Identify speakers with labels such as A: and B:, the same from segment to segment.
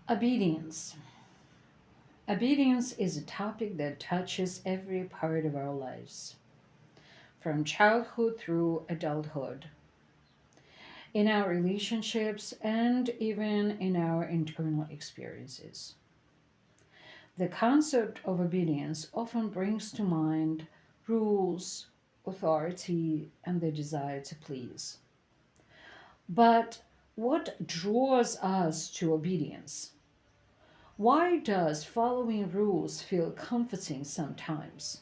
A: Obedience. Obedience is a topic that touches every part of our lives, from childhood through adulthood, in our relationships, and even in our internal experiences. The concept of obedience often brings to mind rules, authority, and the desire to please. But what draws us to obedience? Why does following rules feel comforting sometimes?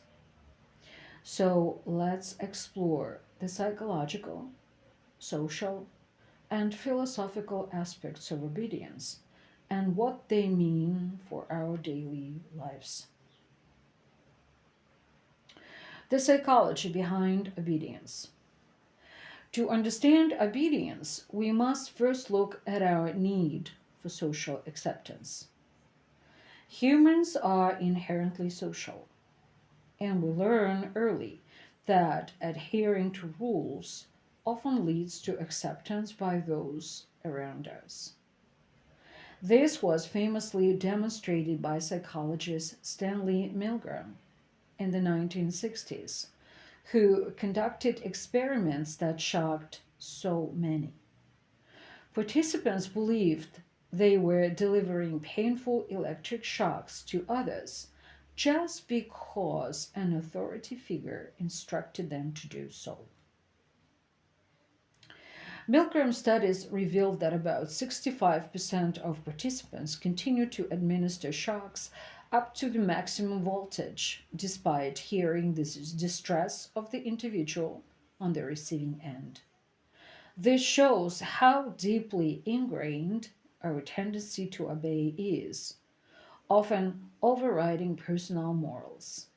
A: So let's explore the psychological, social, and philosophical aspects of obedience and what they mean for our daily lives. The psychology behind obedience. To understand obedience, we must first look at our need for social acceptance. Humans are inherently social, and we learn early that adhering to rules often leads to acceptance by those around us. This was famously demonstrated by psychologist Stanley Milgram in the 1960s, who conducted experiments that shocked so many. Participants believed they were delivering painful electric shocks to others just because an authority figure instructed them to do so. Milgram studies revealed that about 65% of participants continued to administer shocks up to the maximum voltage, despite hearing the distress of the individual on the receiving end. This shows how deeply ingrained our tendency to obey is, often overriding personal morals.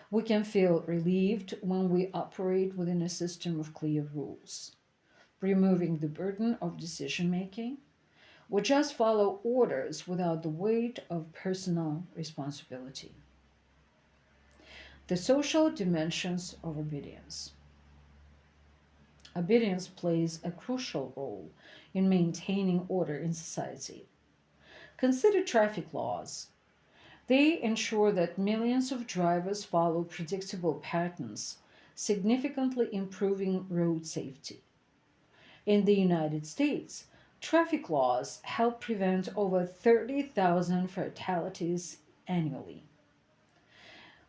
A: We can feel relieved when we operate within a system of clear rules, removing the burden of decision making. We just follow orders without the weight of personal responsibility. The social dimensions of obedience. Obedience plays a crucial role in maintaining order in society. Consider traffic laws. They ensure that millions of drivers follow predictable patterns, significantly improving road safety. In the United States, traffic laws help prevent over 30,000 fatalities annually.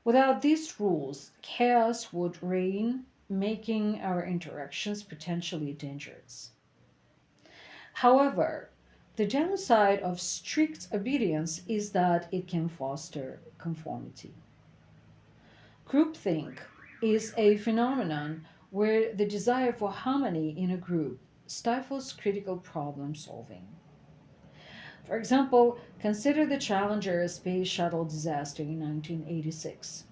A: Without these rules, chaos would reign, making our interactions potentially dangerous. However, the downside of strict obedience is that it can foster conformity. Groupthink is a phenomenon where the desire for harmony in a group stifles critical problem solving. For example, consider the Challenger space shuttle disaster in 1986.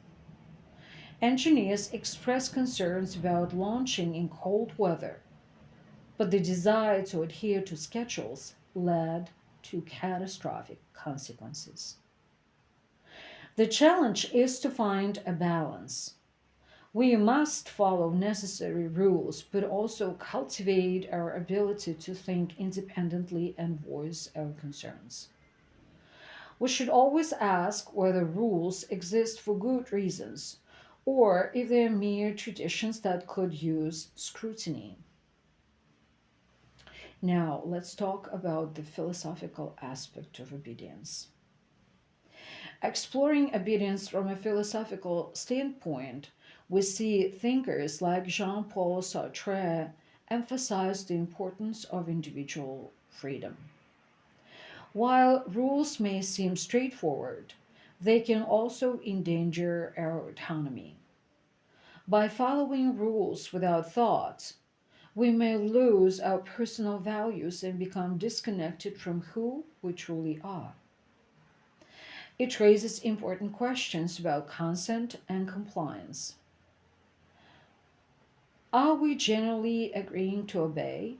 A: Engineers expressed concerns about launching in cold weather, but the desire to adhere to schedules led to catastrophic consequences. The challenge is to find a balance. We must follow necessary rules, but also cultivate our ability to think independently and voice our concerns. We should always ask whether rules exist for good reasons or if they are mere traditions that could use scrutiny. Now, let's talk about the philosophical aspect of obedience. Exploring obedience from a philosophical standpoint, we see thinkers like Jean Paul Sartre emphasize the importance of individual freedom. While rules may seem straightforward, they can also endanger our autonomy. By following rules without thought, we may lose our personal values and become disconnected from who we truly are. It raises important questions about consent and compliance. Are we generally agreeing to obey,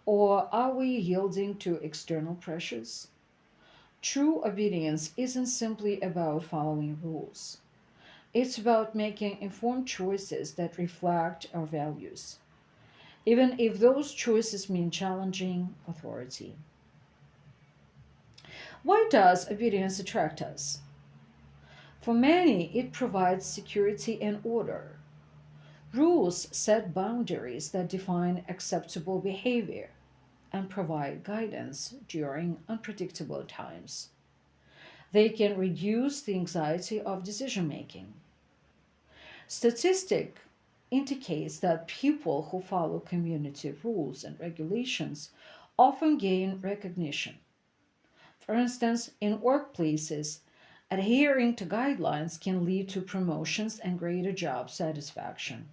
A: or are we yielding to external pressures? True obedience isn't simply about following rules, it's about making informed choices that reflect our values, even if those choices mean challenging authority. Why does obedience attract us? For many, it provides security and order. Rules set boundaries that define acceptable behavior and provide guidance during unpredictable times. They can reduce the anxiety of decision making. Statistic indicates that people who follow community rules and regulations often gain recognition. For instance, in workplaces, adhering to guidelines can lead to promotions and greater job satisfaction.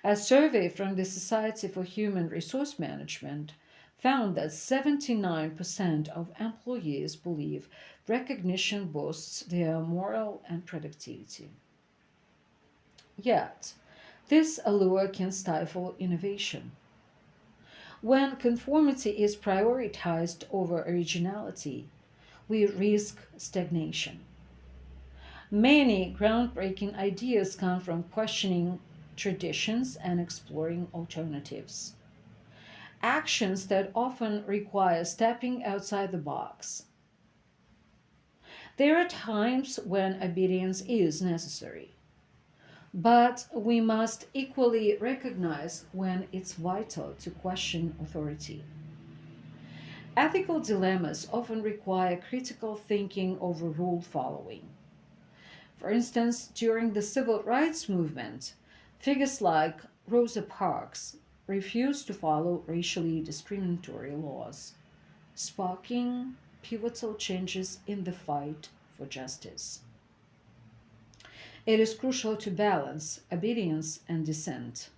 A: A survey from the Society for Human Resource Management found that 79% of employees believe recognition boosts their morale and productivity. Yet, this allure can stifle innovation. When conformity is prioritized over originality, we risk stagnation. Many groundbreaking ideas come from questioning traditions and exploring alternatives. Actions that often require stepping outside the box. There are times when obedience is necessary, but we must equally recognize when it's vital to question authority. Ethical dilemmas often require critical thinking over rule following. For instance, during the civil rights movement, figures like Rosa Parks refused to follow racially discriminatory laws, sparking pivotal changes in the fight for justice. It is crucial to balance obedience and dissent.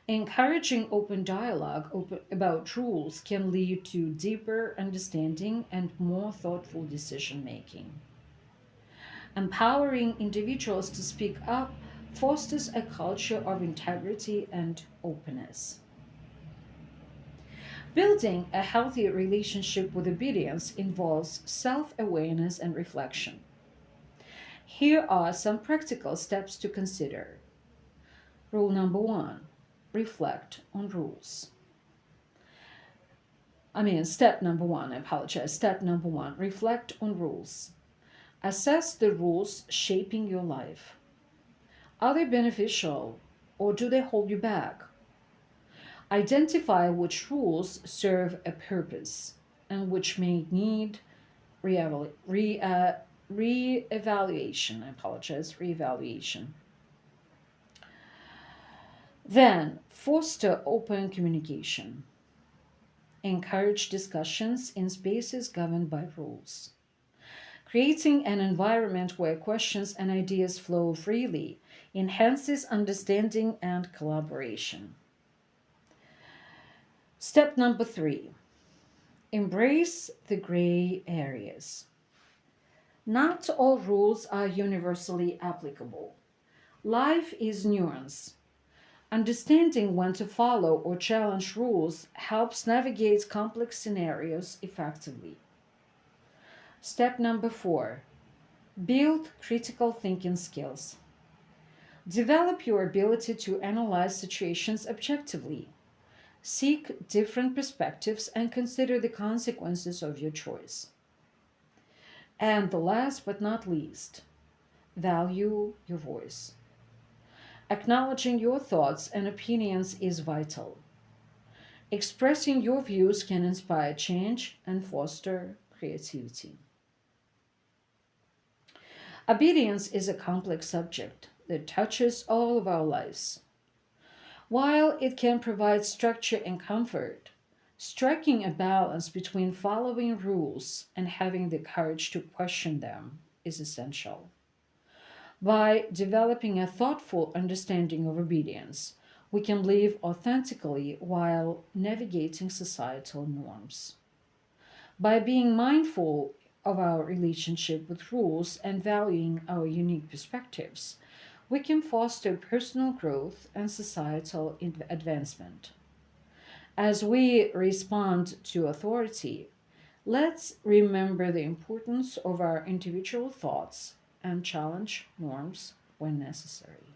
A: Encouraging open dialogue about rules can lead to deeper understanding and more thoughtful decision making. Empowering individuals to speak up fosters a culture of integrity and openness. Building a healthy relationship with obedience involves self awareness and reflection. Here are some practical steps to consider. Rule number one, reflect on rules. Step number one, I apologize. Step number one, reflect on rules. Assess the rules shaping your life. Are they beneficial or do they hold you back? Identify which rules serve a purpose and which may need re-evaluation. I apologize, re-evaluation. Then, foster open communication. Encourage discussions in spaces governed by rules. Creating an environment where questions and ideas flow freely enhances understanding and collaboration. Step number three, embrace the gray areas. Not all rules are universally applicable. Life is nuance. Understanding when to follow or challenge rules helps navigate complex scenarios effectively. Step number four, build critical thinking skills. Develop your ability to analyze situations objectively. Seek different perspectives and consider the consequences of your choice. And the last but not least, value your voice. Acknowledging your thoughts and opinions is vital. Expressing your views can inspire change and foster creativity. Obedience is a complex subject that touches all of our lives. While it can provide structure and comfort, striking a balance between following rules and having the courage to question them is essential. By developing a thoughtful understanding of obedience, we can live authentically while navigating societal norms. By being mindful of our relationship with rules and valuing our unique perspectives, we can foster personal growth and societal advancement. As we respond to authority, let's remember the importance of our individual thoughts and challenge norms when necessary.